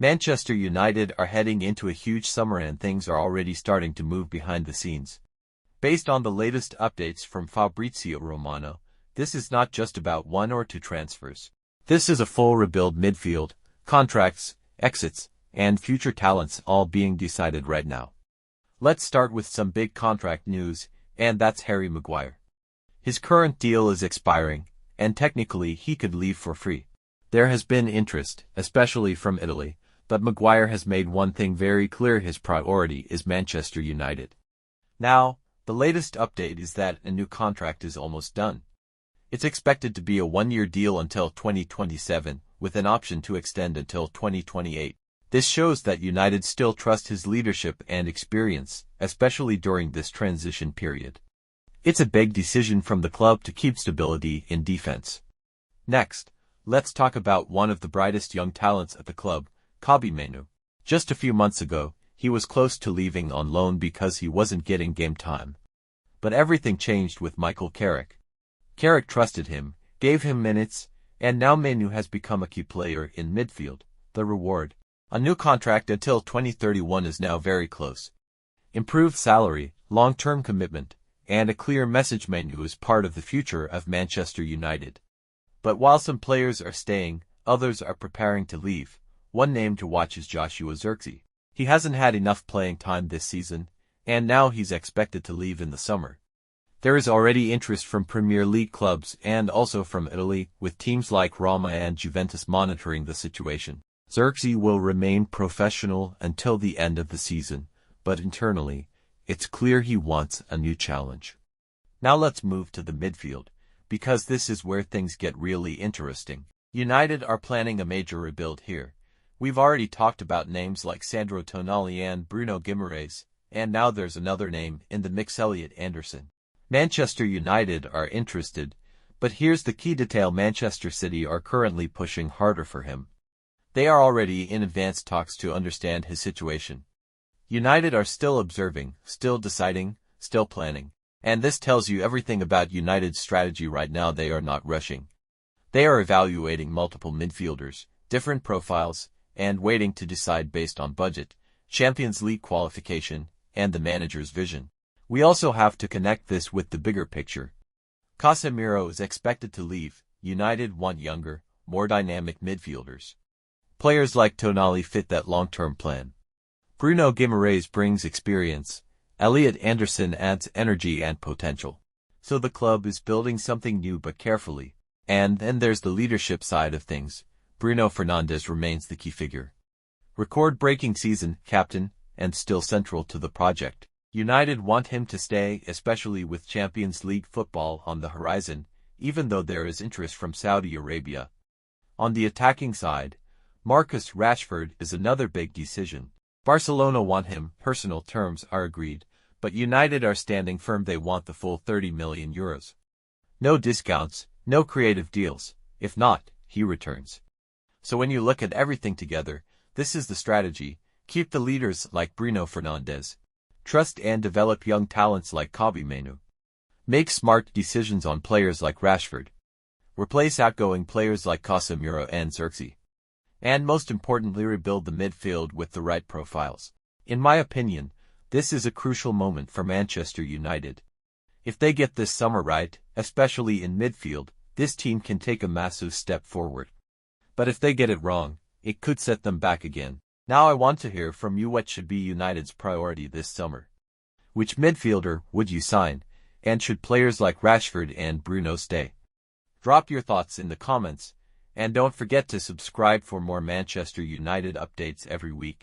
Manchester United are heading into a huge summer and things are already starting to move behind the scenes. Based on the latest updates from Fabrizio Romano, this is not just about one or two transfers. This is a full rebuild midfield, contracts, exits, and future talents all being decided right now. Let's start with some big contract news, and that's Harry Maguire. His current deal is expiring, and technically he could leave for free. There has been interest, especially from Italy, but Maguire has made one thing very clear: his priority is Manchester United. Now, the latest update is that a new contract is almost done. It's expected to be a one-year deal until 2027, with an option to extend until 2028. This shows that United still trust his leadership and experience, especially during this transition period. It's a big decision from the club to keep stability in defense. Next, let's talk about one of the brightest young talents at the club, Kobbie Mainoo. Just a few months ago, he was close to leaving on loan because he wasn't getting game time. But everything changed with Michael Carrick. Carrick trusted him, gave him minutes, and now Mainoo has become a key player in midfield. The reward: a new contract until 2031 is now very close. Improved salary, long-term commitment, and a clear message: Mainoo is part of the future of Manchester United. But while some players are staying, others are preparing to leave. One name to watch is Joshua Zirkzee. He hasn't had enough playing time this season, and now he's expected to leave in the summer. There is already interest from Premier League clubs and also from Italy, with teams like Roma and Juventus monitoring the situation. Zirkzee will remain professional until the end of the season, but internally, it's clear he wants a new challenge. Now let's move to the midfield, because this is where things get really interesting. United are planning a major rebuild here. We've already talked about names like Sandro Tonali and Bruno Guimarães, and now there's another name in the mix: Elliot Anderson. Manchester United are interested, but here's the key detail: Manchester City are currently pushing harder for him. They are already in advanced talks to understand his situation. United are still observing, still deciding, still planning. And this tells you everything about United's strategy right now. They are not rushing. They are evaluating multiple midfielders, different profiles, and waiting to decide based on budget, Champions League qualification, and the manager's vision. We also have to connect this with the bigger picture. Casemiro is expected to leave. United want younger, more dynamic midfielders. Players like Tonali fit that long-term plan. Bruno Guimarães brings experience. Elliot Anderson adds energy and potential. So the club is building something new but carefully. And then there's the leadership side of things. Bruno Fernandes remains the key figure. Record-breaking season, captain, and still central to the project. United want him to stay, especially with Champions League football on the horizon, even though there is interest from Saudi Arabia. On the attacking side, Marcus Rashford is another big decision. Barcelona want him, personal terms are agreed, but United are standing firm. They want the full €30 million. No discounts, no creative deals. If not, he returns. So when you look at everything together, this is the strategy: keep the leaders like Bruno Fernandes. Trust and develop young talents like Kobbie Mainoo. Make smart decisions on players like Rashford. Replace outgoing players like Casemiro and Zirkzee. And most importantly, rebuild the midfield with the right profiles. In my opinion, this is a crucial moment for Manchester United. If they get this summer right, especially in midfield, this team can take a massive step forward. But if they get it wrong, it could set them back again. Now I want to hear from you: what should be United's priority this summer? Which midfielder would you sign? And should players like Rashford and Bruno stay? Drop your thoughts in the comments, and don't forget to subscribe for more Manchester United updates every week.